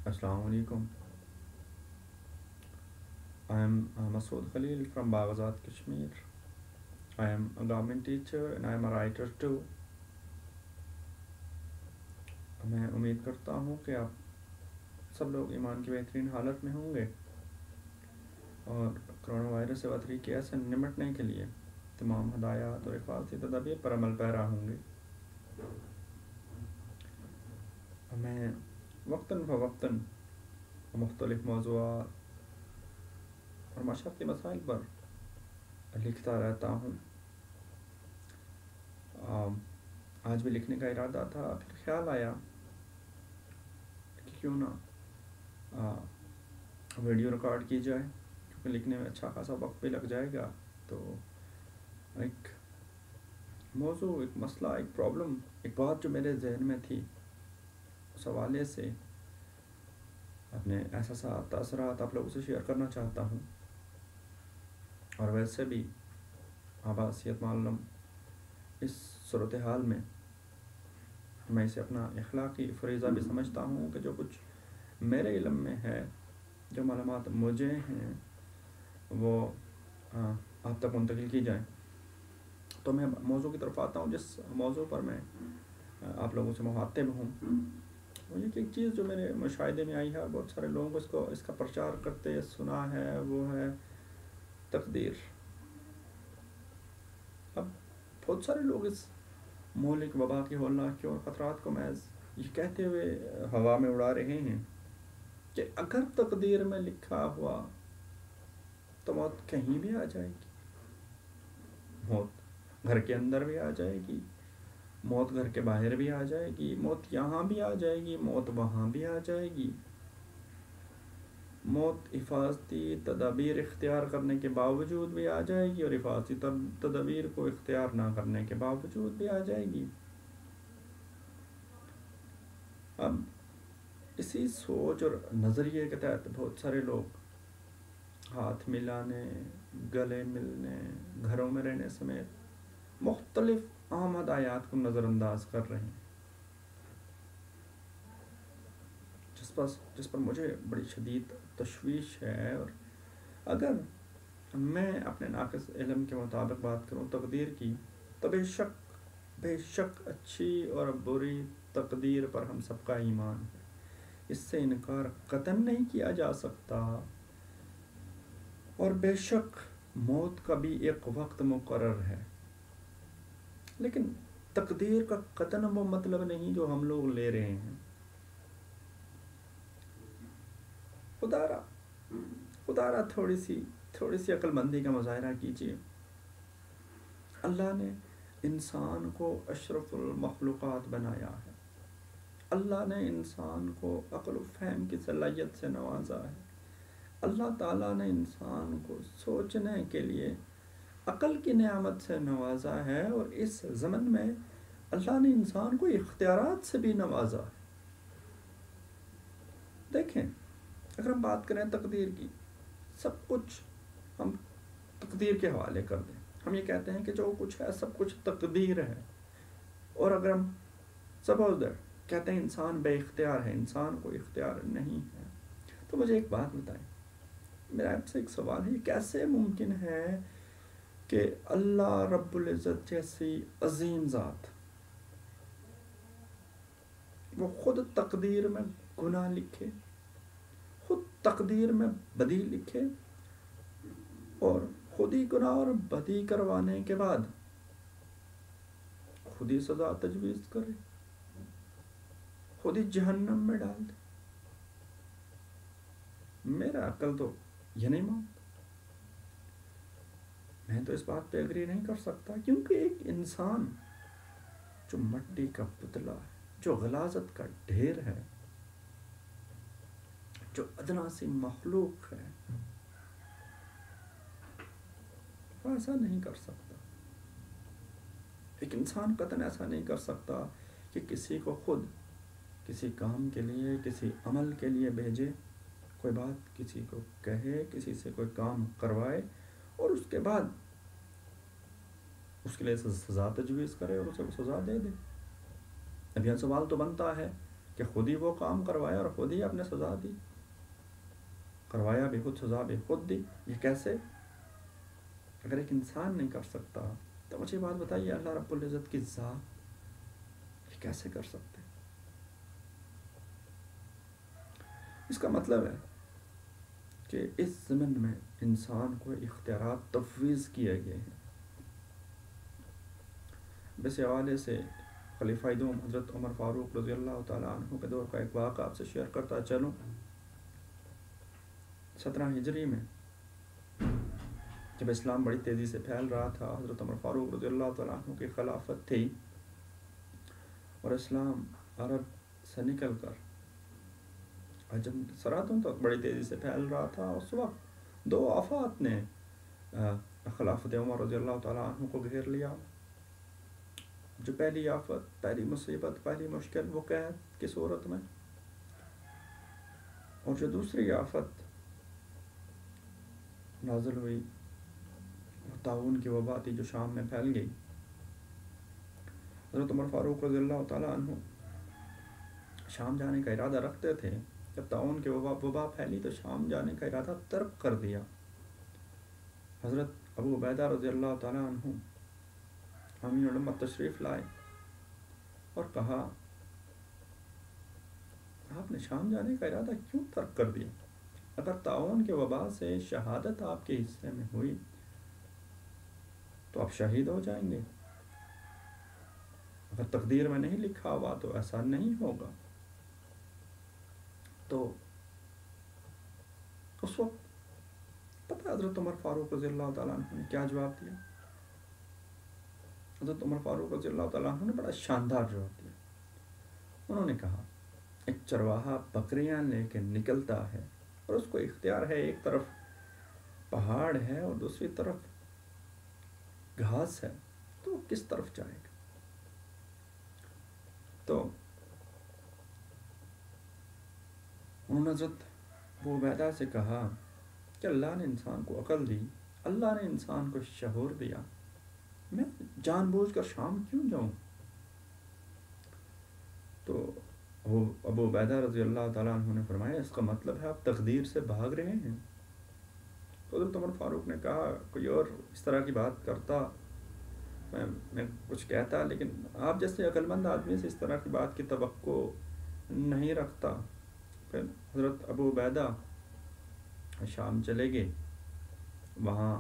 Assalamu alaikum. I am Masood Khalil from Baghdad, Kashmir. I am a government teacher and I am a writer too. میں امید کرتا ہوں کہ آپ سب لوگ ایمان کی بہترین حالت میں ہوں گے اور کرونا وائرس سے طریقے سے نمٹنے کے لیے تمام ہدایات اور حفاظتی تدابیر پر عمل پیرا ہوں گے. میں وقتاً فوقتاً مختلف موضوعات اور معاشرتی مسائل پر لکھتا رہتا ہوں. آج بھی لکھنے کا ارادہ تھا، پھر خیال آیا کہ کیوں نہ ویڈیو ریکارڈ کی جائے، کیونکہ لکھنے میں اچھا خاصا وقت بھی لگ جائے گا. تو ایک موضوع، ایک مسئلہ، ایک پرابلم، ایک بات جو میرے ذہن میں تھی، اس حوالے سے اپنے احساسات، تاثرات آپ لوگوں سے شیئر کرنا چاہتا ہوں. اور ویسے بھی آباسیت معلم اس صورتحال میں میں اسے اپنا اخلاقی فریضہ بھی سمجھتا ہوں کہ جو کچھ میرے علم میں ہے، جو معلومات مجھے ہیں، وہ آپ تک منتقل کی جائیں. تو میں موضوع کی طرف آتا ہوں جس موضوع پر میں آپ لوگوں سے مخاطب ہوں. وہ یہ کہ ایک چیز جو میرے مشاہدے میں آئی ہے، بہت سارے لوگوں کو اس کا پرچار کرتے سنا ہے، وہ ہے تقدیر. اب بہت سارے لوگ اس مہلک وبا کی ہولناکیوں اور خطرات کو محض یہ کہتے ہوئے ہوا میں اڑا رہے ہیں کہ اگر تقدیر میں لکھا ہوا تو موت کہیں بھی آ جائے گی. موت گھر کے اندر بھی آ جائے گی، موت گھر کے باہر بھی آ جائے گی، موت یہاں بھی آ جائے گی، موت وہاں بھی آ جائے گی. موت حفاظتی تدابیر اختیار کرنے کے باوجود بھی آ جائے گی اور حفاظتی تدابیر کو اختیار نہ کرنے کے باوجود بھی آ جائے گی. اب اسی سوچ اور نظریے کے تحت بہت سارے لوگ ہاتھ ملانے، گلے ملنے، گھروں میں رہنے سمیت مختلف عام ہدایات کو نظر انداز کر رہے ہیں، جس پر مجھے بڑی شدید تشویش ہے. اور اگر میں اپنے ناقص علم کے مطابق بات کروں تقدیر کی، تو بے شک اچھی اور بری تقدیر پر ہم سب کا ایمان ہے، اس سے انکار قطعاً نہیں کیا جا سکتا. اور بے شک موت کا بھی ایک وقت مقرر ہے، لیکن تقدیر کا قطعاً وہ مطلب نہیں جو ہم لوگ لے رہے ہیں. خدا را تھوڑی سی عقل مندی کا مظاہرہ کیجیے. اللہ نے انسان کو اشرف المخلوقات بنایا ہے. اللہ نے انسان کو عقل و فہم کی صلاحیت سے نوازا ہے. اللہ تعالیٰ نے انسان کو سوچنے کے لیے عقل کی نعمت سے نوازا ہے، اور اس زمن میں اللہ نے انسان کو اختیارات سے بھی نوازا ہے. دیکھیں، اگر ہم بات کریں تقدیر کی، سب کچھ ہم تقدیر کے حوالے کر دیں. ہم یہ کہتے ہیں کہ جو کچھ ہے سب کچھ تقدیر ہے. اور اگر ہم سپوز دیٹ کہتے ہیں انسان بے اختیار ہے، انسان کو اختیار نہیں ہے، تو مجھے ایک بات بتائیں، میرا آپ سے ایک سوال ہے، یہ کیسے ممکن ہے کہ اللہ رب العزت جیسی عظیم ذات وہ خود تقدیر میں گناہ لکھے، خود تقدیر میں بدی لکھے، اور خود ہی گناہ اور بدی کروانے کے بعد خود ہی سزا تجویز کرے، خود ہی جہنم میں ڈال دے؟ میرا عقل تو یہ نہیں مانتا. میں تو اس بات پہ اگری نہیں کر سکتا، کیونکہ ایک انسان جو مٹی کا پتلا ہے، جو غلاظت کا ڈھیر ہے، جو ادنا سی مخلوق ہے، وہ ایسا نہیں کر سکتا. ایک انسان قطعاً ایسا نہیں کر سکتا کہ کسی کو خود کسی کام کے لیے، کسی عمل کے لیے بھیجے، کوئی بات کسی کو کہے، کسی سے کوئی کام کروائے، اور اس کے بعد اس کے لیے سزا تجویز کرے اور اسے سزا دے دے. اب یہ سوال تو بنتا ہے کہ خود ہی وہ کام کروایا اور خود ہی اپنے سزا دی، کروایا بھی خود، سزا بھی خود دی. یہ کیسے؟ اگر ایک انسان نہیں کر سکتا تو مجھے بات بتائیے اللہ رب العزت کی ذات یہ کیسے کر سکتے؟ اس کا مطلب ہے کہ اس زمن میں انسان کو اختیارات تفویض کیے گئے ہیں. اس حوالے سے خلیفہ دوم حضرت عمر فاروق رضی اللہ تعالیٰ عنہ کے دور کا ایک واقعہ آپ سے شیئر کرتا چلوں. 17 ہجری میں جب اسلام بڑی تیزی سے پھیل رہا تھا، حضرت عمر فاروق رضی اللہ تعالیٰ عنہ کی خلافت تھی اور اسلام عرب سے نکل کر عجم سرحدوں تک بڑی تیزی سے پھیل رہا تھا. اس وقت 2 آفات نے خلافت عمر رضی اللہ تعالیٰ عنہ کو گھیر لیا. جو پہلی آفت، پہلی مصیبت، پہلی مشکل، وہ قحط کی صورت میں، اور جو دوسری آفت نازل ہوئی وہ طاعون کی وبا تھی جو شام میں پھیل گئی. حضرت عمر فاروق رضی اللہ تعالیٰ عنہ شام جانے کا ارادہ رکھتے تھے. جب طاعون کی وبا پھیلی تو شام جانے کا ارادہ ترک کر دیا. حضرت ابو عبیدہ رضی اللہ تعالیٰ عنہ امین الامت تشریف لائے اور کہا آپ نے شام جانے کا ارادہ کیوں ترک کر دیا؟ اگر طاعون کے وبا سے شہادت آپ کے حصے میں ہوئی تو آپ شہید ہو جائیں گے. اگر تقدیر میں نہیں لکھا ہوا تو ایسا نہیں ہوگا. تو اس وقت پتہ حضرت عمر فاروق رضی اللہ تعالیٰ عنہ نے کیا جواب دیا؟ حضرت عمر فاروق رضی اللہ تعالیٰ عنہ نے بڑا شاندار جواب دیا. انہوں نے کہا ایک چرواہا بکریاں لے کے نکلتا ہے اور اس کو اختیار ہے، ایک طرف پہاڑ ہے اور دوسری طرف گھاس ہے، تو وہ کس طرف جائے گا؟ تو انہوں نے حضرت ابو عبیدہ سے کہا کہ اللہ نے انسان کو عقل دی، اللہ نے انسان کو شعور دیا، میں جان بوجھ کر شام کیوں جاؤں؟ تو ابو عبیدہ رضی اللہ تعالیٰ عنہ نے فرمایا اس کا مطلب ہے آپ تقدیر سے بھاگ رہے ہیں. تو حضرت عمر فاروق نے کہا کوئی اور اس طرح کی بات کرتا میں کچھ کہتا، لیکن آپ جیسے عقل مند آدمی سے اس طرح کی بات کی توقع نہیں رکھتا. پھر حضرت ابو عبیدہ شام چلے گئے، وہاں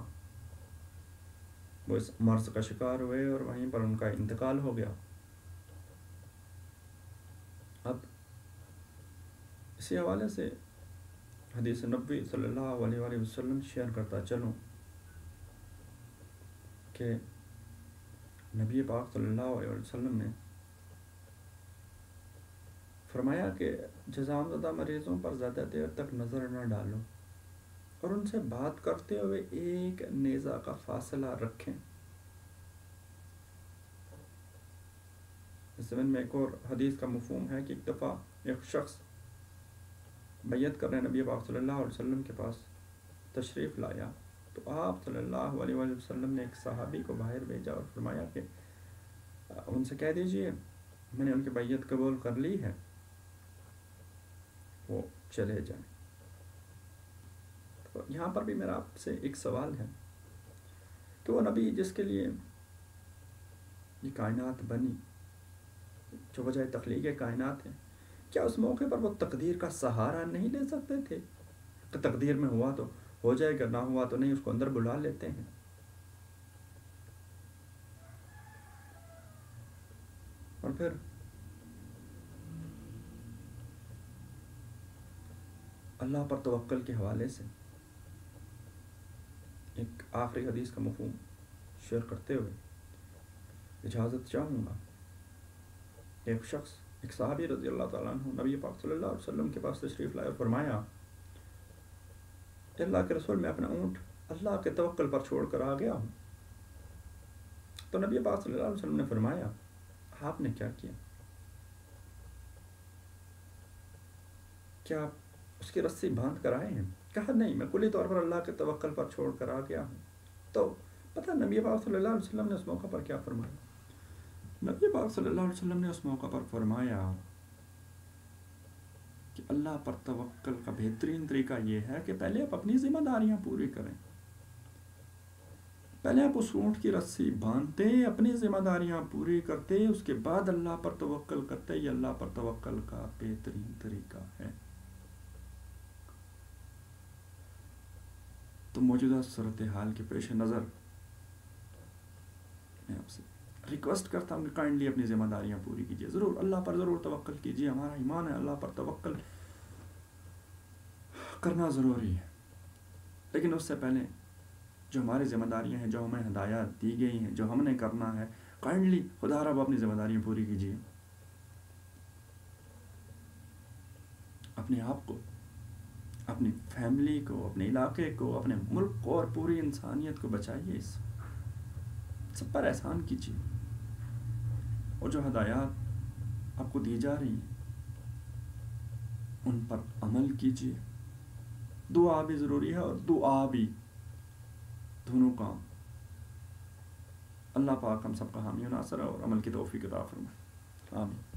وہ اس مرض کا شکار ہوئے اور وہیں پر ان کا انتقال ہو گیا. اب اسی حوالے سے حدیث نبوی صلی اللہ علیہ وآلہ وسلم شیئر کرتا چلوں کہ نبی پاک صلی اللہ علیہ وسلم نے فرمایا کہ جزام زدہ مریضوں پر زیادہ دیر تک نظر نہ ڈالو اور ان سے بات کرتے ہوئے ایک نیزہ کا فاصلہ رکھیں. اس زمین میں ایک اور حدیث کا مفہوم ہے کہ ایک دفعہ ایک شخص بیعت کرنے نبی پاک صلی اللہ علیہ وسلم کے پاس تشریف لایا تو آپ صلی اللہ علیہ وسلم نے ایک صحابی کو باہر بھیجا اور فرمایا کہ ان سے کہہ دیجئے میں نے ان کی بیعت قبول کر لی ہے، وہ چلے جائیں. تو یہاں پر بھی میرا آپ سے ایک سوال ہے کہ وہ نبی جس کے لیے یہ کائنات بنی، جو وجہ تخلیق کائنات ہے، کیا اس موقع پر وہ تقدیر کا سہارا نہیں لے سکتے تھے کہ تقدیر میں ہوا تو ہو جائے گا، نہ ہوا تو نہیں، اس کو اندر بلا لیتے ہیں. اور پھر اللہ پر توکل کے حوالے سے ایک آخری حدیث کا مفہوم شیئر کرتے ہوئے اجازت چاہوں گا. ایک شخص، ایک صحابی رضی اللہ تعالیٰ عنہ نبی پاک صلی اللہ علیہ وسلم کے پاس تشریف لائے اور فرمایا کہ اللہ کے رسول میں اپنا اونٹ اللہ کے توکل پر چھوڑ کر آ گیا ہوں. تو نبی پاک صلی اللہ علیہ وسلم نے فرمایا آپ نے کیا کیا؟ کیا آپ اس کی رسی باندھ کر آئے ہیں؟ کہا نہیں، میں کلی طور پر اللہ کے توکل پر چھوڑ کر آ گیا ہوں. تو پتہ نبی پاک صلی اللہ علیہ وسلم نے اس موقع پر کیا فرمایا؟ نبی پاک صلی اللہ علیہ وسلم نے اس موقع پر فرمایا کہ اللہ پر توکل کا بہترین طریقہ یہ ہے کہ پہلے آپ اپنی ذمہ داریاں پوری کریں. پہلے آپ اس اونٹ کی رسی باندھتے، اپنی ذمہ داریاں پوری کرتے، اس کے بعد اللہ پر توکل کرتے. یہ اللہ پر توکل کا بہترین طریقہ ہے. تو موجودہ صورتحال کے پیش نظر میں آپ سے ریکویسٹ کرتا ہوں کہ کائنڈلی اپنی ذمہ داریاں پوری کیجیے. ضرور اللہ پر ضرور توکل کیجیے. ہمارا ایمان ہے اللہ پر توکل کرنا ضروری ہے، لیکن اس سے پہلے جو ہماری ذمہ داریاں ہیں، جو ہمیں ہدایات دی گئی ہیں، جو ہم نے کرنا ہے، کائنڈلی خدا رب اپنی ذمہ داریاں پوری کیجیے. اپنے آپ کو، اپنی فیملی کو، اپنے علاقے کو، اپنے ملک کو اور پوری انسانیت کو بچائیے. اس سب پر احسان کیجیے، اور جو ہدایات آپ کو دی جا رہی ہیں ان پر عمل کیجیے. دعا بھی ضروری ہے اور دعا بھی، دونوں کام. اللہ پاک ہم سب کا حامی و ناصر ہے اور عمل کی توفیق عطا فرمائے. آمین.